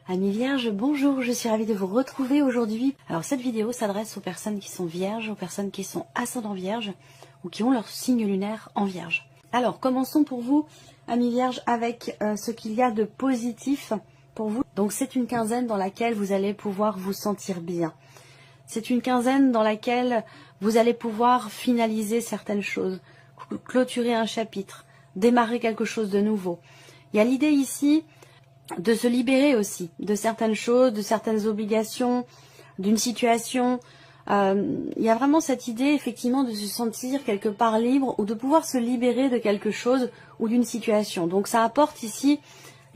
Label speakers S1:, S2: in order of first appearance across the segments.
S1: Amis vierges, bonjour, je suis ravie de vous retrouver aujourd'hui. Alors cette vidéo s'adresse aux personnes qui sont vierges, aux personnes qui sont ascendant vierge ou qui ont leur signe lunaire en vierge. Alors commençons pour vous, amis vierges, avec ce qu'il y a de positif pour vous. Donc c'est une quinzaine dans laquelle vous allez pouvoir vous sentir bien. C'est une quinzaine dans laquelle vous allez pouvoir finaliser certaines choses, clôturer un chapitre, démarrer quelque chose de nouveau. Il y a l'idée ici de se libérer aussi de certaines choses, de certaines obligations, d'une situation. Il y a vraiment cette idée effectivement de se sentir quelque part libre ou de pouvoir se libérer de quelque chose ou d'une situation. Donc ça apporte ici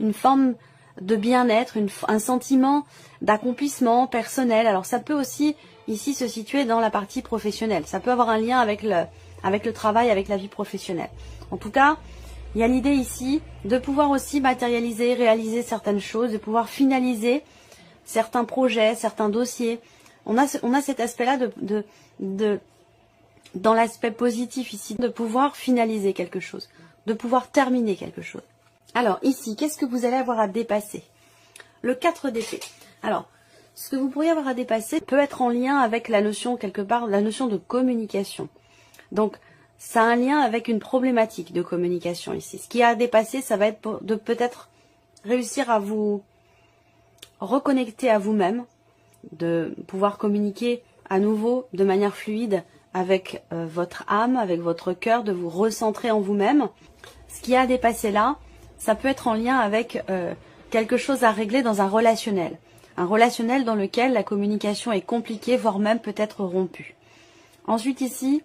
S1: une forme de bien-être, un sentiment d'accomplissement personnel. Alors ça peut aussi ici se situer dans la partie professionnelle. Ça peut avoir un lien avec le travail, avec la vie professionnelle. En tout cas, il y a l'idée ici de pouvoir aussi matérialiser, réaliser certaines choses, de pouvoir finaliser certains projets, certains dossiers. On a cet aspect-là dans l'aspect positif ici, de pouvoir finaliser quelque chose, de pouvoir terminer quelque chose. Alors ici, qu'est-ce que vous allez avoir à dépasser? Le 4 d'épée. Alors, ce que vous pourriez avoir à dépasser peut être en lien avec la notion, quelque part, la notion de communication. Donc, ça a un lien avec une problématique de communication ici. Ce qui a à dépasser, ça va être de peut-être réussir à vous reconnecter à vous-même, de pouvoir communiquer à nouveau de manière fluide avec votre âme, avec votre cœur, de vous recentrer en vous-même. Ce qui a à dépasser là, ça peut être en lien avec quelque chose à régler dans un relationnel dans lequel la communication est compliquée, voire même peut-être rompue. Ensuite ici,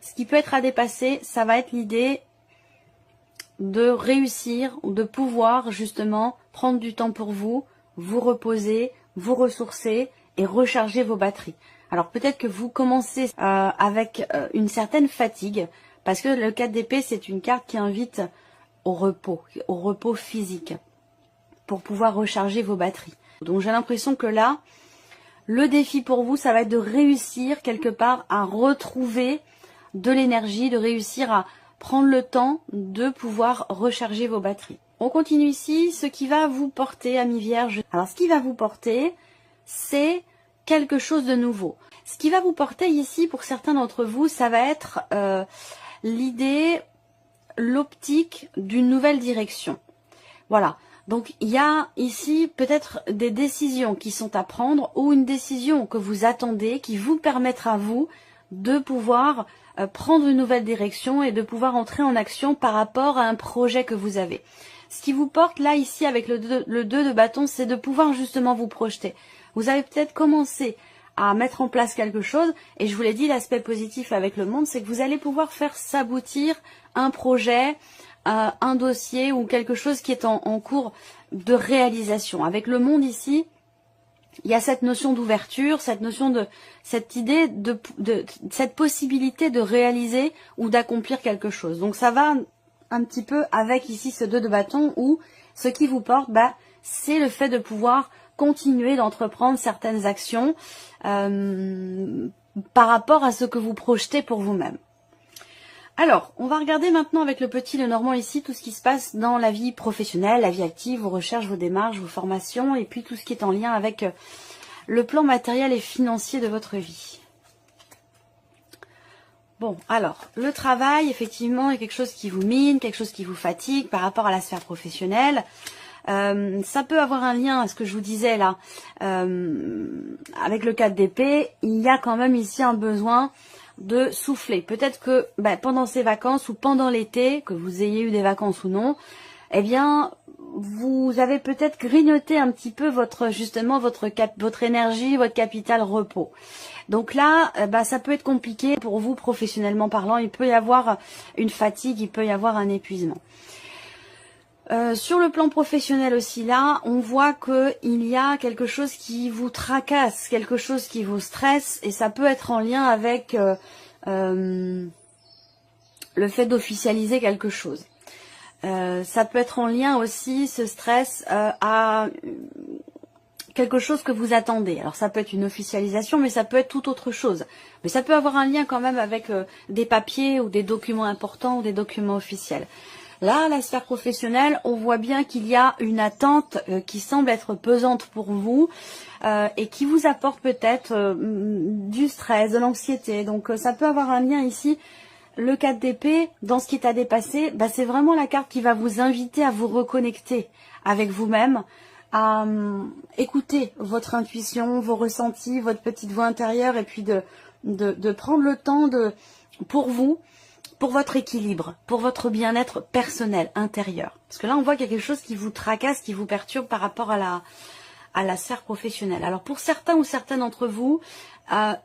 S1: ce qui peut être à dépasser, ça va être l'idée de réussir ou de pouvoir justement prendre du temps pour vous, vous reposer, vous ressourcer et recharger vos batteries. Alors peut-être que vous commencez avec une certaine fatigue, parce que le 4 d'épée, c'est une carte qui invite au repos physique, pour pouvoir recharger vos batteries. Donc j'ai l'impression que là, le défi pour vous, ça va être de réussir quelque part à retrouver de l'énergie, de réussir à prendre le temps de pouvoir recharger vos batteries. On continue ici, ce qui va vous porter, amis vierges. Alors ce qui va vous porter, c'est quelque chose de nouveau. Ce qui va vous porter ici, pour certains d'entre vous, ça va être l'idée, l'optique d'une nouvelle direction. Voilà. Donc il y a ici peut-être des décisions qui sont à prendre ou une décision que vous attendez qui vous permettra vous de pouvoir prendre une nouvelle direction et de pouvoir entrer en action par rapport à un projet que vous avez. Ce qui vous porte là ici avec le 2 de bâton, c'est de pouvoir justement vous projeter. Vous avez peut-être commencé à mettre en place quelque chose et je vous l'ai dit, l'aspect positif avec le monde, c'est que vous allez pouvoir faire s'aboutir un projet, un dossier ou quelque chose qui est en cours de réalisation. Avec le monde ici, il y a cette notion d'ouverture, cette idée cette possibilité de réaliser ou d'accomplir quelque chose. Donc ça va un petit peu avec ici ce 2 de bâton où ce qui vous porte, c'est le fait de pouvoir continuer d'entreprendre certaines actions par rapport à ce que vous projetez pour vous-même. Alors, on va regarder maintenant avec le petit Lenormand ici tout ce qui se passe dans la vie professionnelle, la vie active, vos recherches, vos démarches, vos formations et puis tout ce qui est en lien avec le plan matériel et financier de votre vie. Bon, alors, le travail, effectivement, est quelque chose qui vous mine, quelque chose qui vous fatigue par rapport à la sphère professionnelle. Ça peut avoir un lien à ce que je vous disais là, avec le 4 d'épée, il y a quand même ici un besoin de souffler. Peut-être que pendant ces vacances ou pendant l'été, que vous ayez eu des vacances ou non, eh bien, vous avez peut-être grignoté un petit peu votre énergie, votre capital repos. Donc là, ça peut être compliqué pour vous professionnellement parlant. Il peut y avoir une fatigue, il peut y avoir un épuisement. Sur le plan professionnel aussi là, on voit qu'il y a quelque chose qui vous tracasse, quelque chose qui vous stresse et ça peut être en lien avec le fait d'officialiser quelque chose. Ça peut être en lien aussi, ce stress, à quelque chose que vous attendez. Alors ça peut être une officialisation, mais ça peut être tout autre chose. Mais ça peut avoir un lien quand même avec des papiers ou des documents importants ou des documents officiels. Là, la sphère professionnelle, on voit bien qu'il y a une attente qui semble être pesante pour vous et qui vous apporte peut-être du stress, de l'anxiété. Donc ça peut avoir un lien ici. Le 4 d'épée, dans ce qui est à dépasser, bah, c'est vraiment la carte qui va vous inviter à vous reconnecter avec vous-même, à écouter votre intuition, vos ressentis, votre petite voix intérieure, et puis de prendre le temps pour vous, pour votre équilibre, pour votre bien-être personnel, intérieur. Parce que là, on voit qu'il y a quelque chose qui vous tracasse, qui vous perturbe par rapport à la sphère professionnelle. Alors pour certains ou certaines d'entre vous,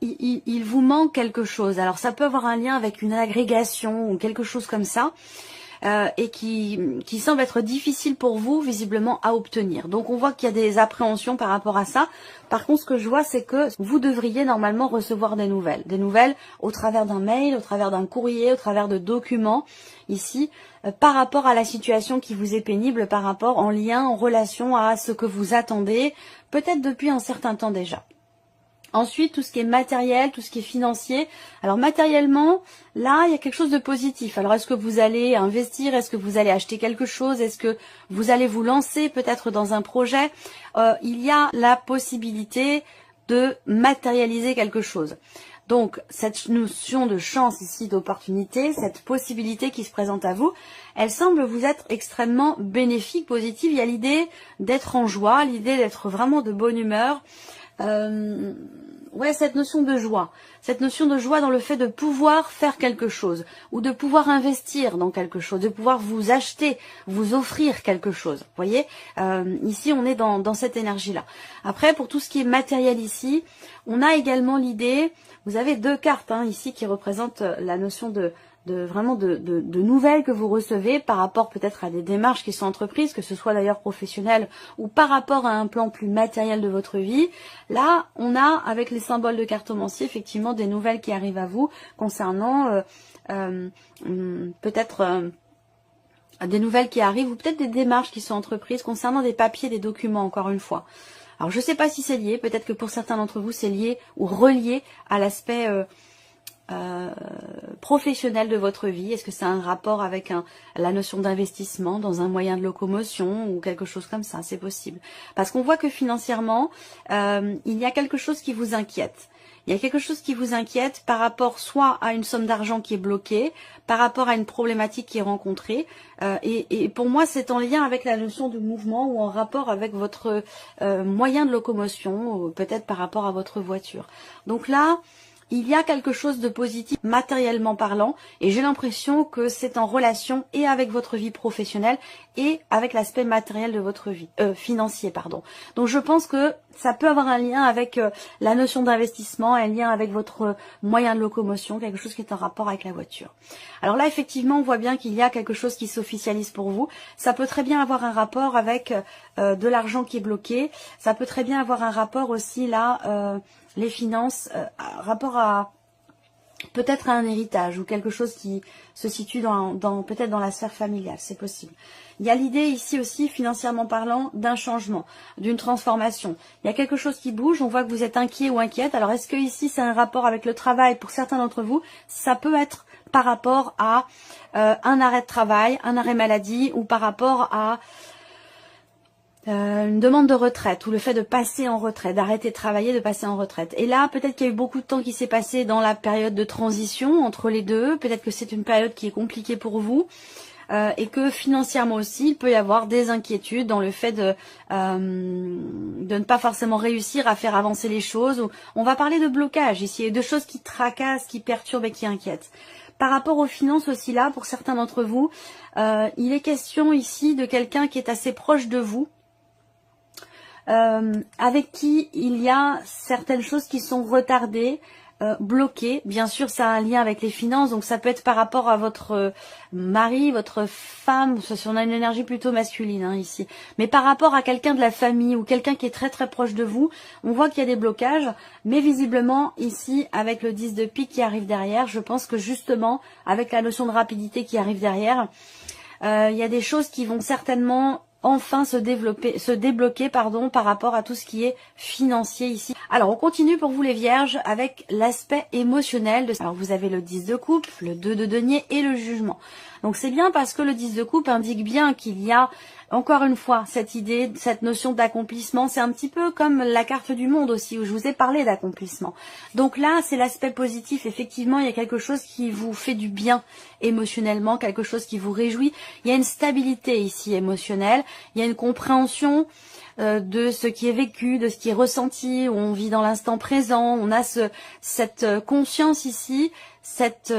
S1: il vous manque quelque chose. Alors ça peut avoir un lien avec une agrégation ou quelque chose comme ça, et qui semble être difficile pour vous visiblement à obtenir. Donc on voit qu'il y a des appréhensions par rapport à ça. Par contre, ce que je vois, c'est que vous devriez normalement recevoir des nouvelles au travers d'un mail, au travers d'un courrier, au travers de documents ici, par rapport à la situation qui vous est pénible, par rapport en lien, en relation à ce que vous attendez, peut-être depuis un certain temps déjà. Ensuite, tout ce qui est matériel, tout ce qui est financier. Alors matériellement, là, il y a quelque chose de positif. Alors est-ce que vous allez investir? Est-ce que vous allez acheter quelque chose? Est-ce que vous allez vous lancer peut-être dans un projet? Il y a la possibilité de matérialiser quelque chose. Donc cette notion de chance ici, d'opportunité, cette possibilité qui se présente à vous, elle semble vous être extrêmement bénéfique, positive. Il y a l'idée d'être en joie, l'idée d'être vraiment de bonne humeur. Ouais, cette notion de joie dans le fait de pouvoir faire quelque chose, ou de pouvoir investir dans quelque chose, de pouvoir vous acheter, vous offrir quelque chose. Vous voyez, ici on est dans cette énergie-là. Après, pour tout ce qui est matériel ici, on a également l'idée, vous avez deux cartes ici qui représentent la notion de nouvelles que vous recevez par rapport peut-être à des démarches qui sont entreprises, que ce soit d'ailleurs professionnelles ou par rapport à un plan plus matériel de votre vie. Là, on a, avec les symboles de cartomancie, effectivement des nouvelles qui arrivent à vous concernant peut-être des nouvelles qui arrivent, ou peut-être des démarches qui sont entreprises concernant des papiers, des documents, encore une fois. Alors je ne sais pas si c'est lié, peut-être que pour certains d'entre vous c'est lié ou relié à l'aspect professionnel de votre vie. Est-ce que c'est un rapport avec la notion d'investissement dans un moyen de locomotion ou quelque chose comme ça? C'est possible. Parce qu'on voit que financièrement, il y a quelque chose qui vous inquiète. Il y a quelque chose qui vous inquiète par rapport soit à une somme d'argent qui est bloquée, par rapport à une problématique qui est rencontrée. Et pour moi, c'est en lien avec la notion de mouvement ou en rapport avec votre moyen de locomotion, peut-être par rapport à votre voiture. Donc là, il y a quelque chose de positif matériellement parlant, et j'ai l'impression que c'est en relation et avec votre vie professionnelle et avec l'aspect matériel de votre vie, financier pardon. Donc je pense que ça peut avoir un lien avec la notion d'investissement, un lien avec votre moyen de locomotion, quelque chose qui est en rapport avec la voiture. Alors là effectivement on voit bien qu'il y a quelque chose qui s'officialise pour vous. Ça peut très bien avoir un rapport avec de l'argent qui est bloqué, ça peut très bien avoir un rapport aussi là, les finances, rapport à peut-être à un héritage ou quelque chose qui se situe peut-être dans la sphère familiale, c'est possible. Il y a l'idée ici aussi, financièrement parlant, d'un changement, d'une transformation. Il y a quelque chose qui bouge, on voit que vous êtes inquiet ou inquiète. Alors est-ce que ici c'est un rapport avec le travail? Pour certains d'entre vous, ça peut être par rapport à un arrêt de travail, un arrêt maladie, ou par rapport à une demande de retraite, ou le fait de passer en retraite, d'arrêter de travailler, de passer en retraite. Et là, peut-être qu'il y a eu beaucoup de temps qui s'est passé dans la période de transition entre les deux. Peut-être que c'est une période qui est compliquée pour vous. Et que financièrement aussi, il peut y avoir des inquiétudes dans le fait de ne pas forcément réussir à faire avancer les choses. On va parler de blocage ici, et de choses qui tracassent, qui perturbent et qui inquiètent. Par rapport aux finances aussi là, pour certains d'entre vous, il est question ici de quelqu'un qui est assez proche de vous, avec qui il y a certaines choses qui sont retardées, bloquées. Bien sûr, ça a un lien avec les finances, donc ça peut être par rapport à votre mari, votre femme, si on a une énergie plutôt masculine ici, mais par rapport à quelqu'un de la famille ou quelqu'un qui est très très proche de vous, on voit qu'il y a des blocages, mais visiblement ici, avec le 10 de pique qui arrive derrière, je pense que justement, avec la notion de rapidité qui arrive derrière, il y a des choses qui vont certainement enfin se débloquer par rapport à tout ce qui est financier ici. Alors on continue pour vous les vierges avec l'aspect émotionnel. Alors vous avez le 10 de coupe, le 2 de denier et le jugement. Donc c'est bien parce que le 10 de coupe indique bien qu'il y a, encore une fois, cette idée, cette notion d'accomplissement. C'est un petit peu comme la carte du monde aussi, où je vous ai parlé d'accomplissement. Donc là, c'est l'aspect positif. Effectivement, il y a quelque chose qui vous fait du bien émotionnellement, quelque chose qui vous réjouit. Il y a une stabilité ici émotionnelle, il y a une compréhension de ce qui est vécu, de ce qui est ressenti, où on vit dans l'instant présent, on a cette conscience ici, cette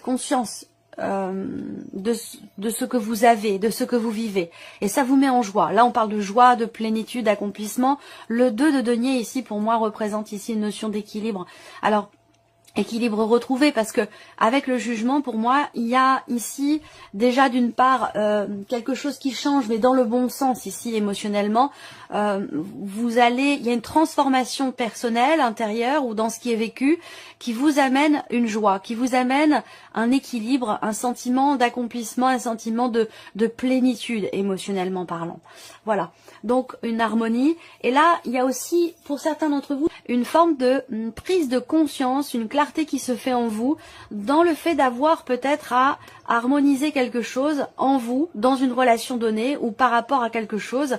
S1: conscience de ce que vous avez, de ce que vous vivez. Et ça vous met en joie. Là, on parle de joie, de plénitude, d'accomplissement. Le 2 de denier ici, pour moi, représente ici une notion d'équilibre. Alors, équilibre retrouvé, parce que avec le jugement, pour moi, il y a ici déjà d'une part quelque chose qui change, mais dans le bon sens ici émotionnellement. Il y a une transformation personnelle intérieure ou dans ce qui est vécu qui vous amène une joie, qui vous amène un équilibre, un sentiment d'accomplissement, un sentiment de plénitude émotionnellement parlant. Voilà, donc une harmonie. Et là, il y a aussi pour certains d'entre vous une forme de prise de conscience, une clarté qui se fait en vous dans le fait d'avoir peut-être à harmoniser quelque chose en vous, dans une relation donnée ou par rapport à quelque chose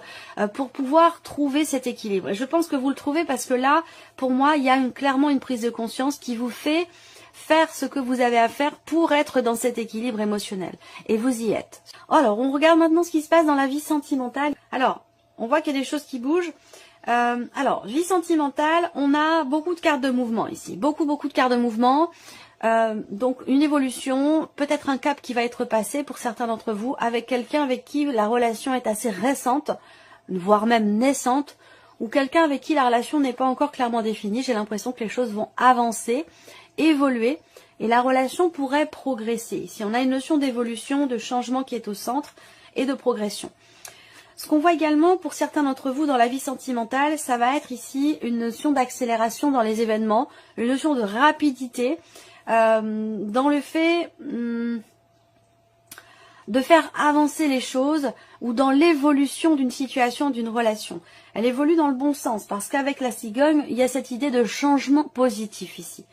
S1: pour pouvoir trouver cet équilibre. Et je pense que vous le trouvez parce que là, pour moi, il y a clairement une prise de conscience qui vous fait faire ce que vous avez à faire pour être dans cet équilibre émotionnel. Et vous y êtes. Alors, on regarde maintenant ce qui se passe dans la vie sentimentale. Alors, on voit qu'il y a des choses qui bougent. Alors, vie sentimentale, on a beaucoup de cartes de mouvement ici. Beaucoup de cartes de mouvement. Donc, une évolution, peut-être un cap qui va être passé pour certains d'entre vous avec quelqu'un avec qui la relation est assez récente, voire même naissante, ou quelqu'un avec qui la relation n'est pas encore clairement définie. J'ai l'impression que les choses vont avancer, évoluer, et la relation pourrait progresser. Ici, on a une notion d'évolution, de changement qui est au centre, et de progression. Ce qu'on voit également pour certains d'entre vous dans la vie sentimentale, ça va être ici une notion d'accélération dans les événements, une notion de rapidité, dans le fait de faire avancer les choses ou dans l'évolution d'une situation, d'une relation. Elle évolue dans le bon sens parce qu'avec la cigogne, il y a cette idée de changement positif ici.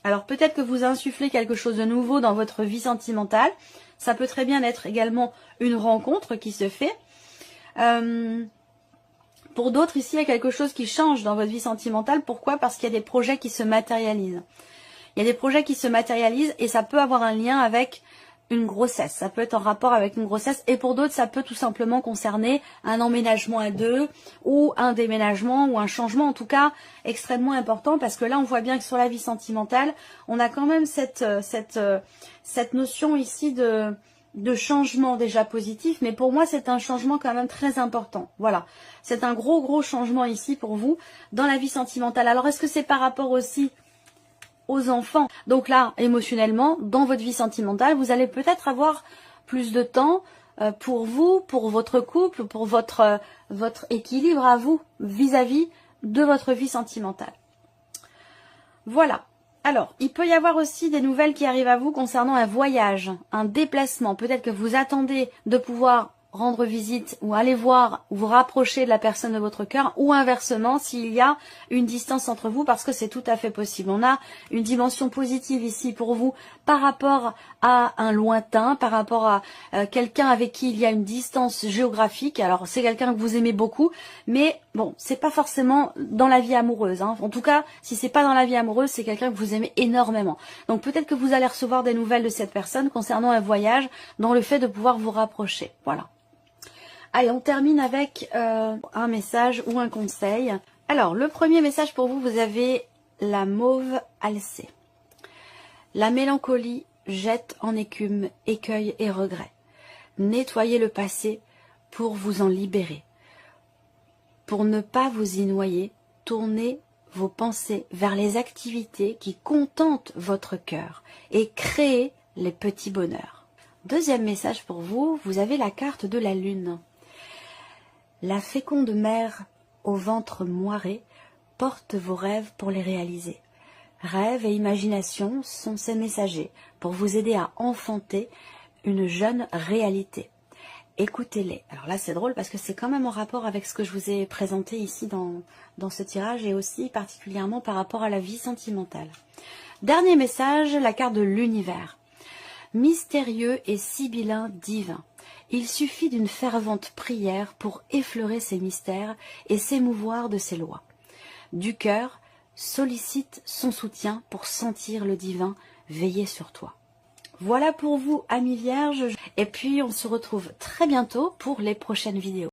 S1: Alors peut-être que vous insufflez quelque chose de nouveau dans votre vie sentimentale. Ça peut très bien être également une rencontre qui se fait. Pour d'autres, ici, il y a quelque chose qui change dans votre vie sentimentale. Pourquoi? Parce qu'il y a des projets qui se matérialisent. Il y a des projets qui se matérialisent et ça peut avoir un lien avec une grossesse. Ça peut être en rapport avec une grossesse. Et pour d'autres, ça peut tout simplement concerner un emménagement à deux ou un déménagement ou un changement, en tout cas, extrêmement important. Parce que là, on voit bien que sur la vie sentimentale, on a quand même cette notion ici de changement déjà positif, mais pour moi c'est un changement quand même très important. Voilà, c'est un gros changement ici pour vous dans la vie sentimentale. Alors est-ce que c'est par rapport aussi aux enfants? Donc là, émotionnellement, dans votre vie sentimentale, vous allez peut-être avoir plus de temps pour vous, pour votre couple, pour votre équilibre à vous vis-à-vis de votre vie sentimentale. Voilà. Alors, il peut y avoir aussi des nouvelles qui arrivent à vous concernant un voyage, un déplacement. Peut-être que vous attendez de pouvoir rendre visite ou aller voir ou vous rapprocher de la personne de votre cœur, ou inversement s'il y a une distance entre vous, parce que c'est tout à fait possible. On a une dimension positive ici pour vous par rapport à un lointain, par rapport à quelqu'un avec qui il y a une distance géographique. Alors c'est quelqu'un que vous aimez beaucoup, mais bon, c'est pas forcément dans la vie amoureuse, hein. En tout cas, si c'est pas dans la vie amoureuse, c'est quelqu'un que vous aimez énormément. Donc peut-être que vous allez recevoir des nouvelles de cette personne concernant un voyage, dans le fait de pouvoir vous rapprocher. Voilà. Allez, on termine avec un message ou un conseil. Alors, le premier message pour vous, vous avez la mauve alcée. La mélancolie jette en écume écueil et regret. Nettoyez le passé pour vous en libérer. Pour ne pas vous y noyer, tournez vos pensées vers les activités qui contentent votre cœur et créez les petits bonheurs. Deuxième message pour vous, vous avez la carte de la lune. La féconde mère au ventre moiré porte vos rêves pour les réaliser. Rêves et imagination sont ses messagers pour vous aider à enfanter une jeune réalité. Écoutez-les. Alors là, c'est drôle parce que c'est quand même en rapport avec ce que je vous ai présenté ici dans ce tirage et aussi particulièrement par rapport à la vie sentimentale. Dernier message, la carte de l'univers. mystérieux et sibyllin divin. Il suffit d'une fervente prière pour effleurer ces mystères et s'émouvoir de ces lois. Du cœur, sollicite son soutien pour sentir le divin veiller sur toi. Voilà pour vous, amis vierges, et puis on se retrouve très bientôt pour les prochaines vidéos.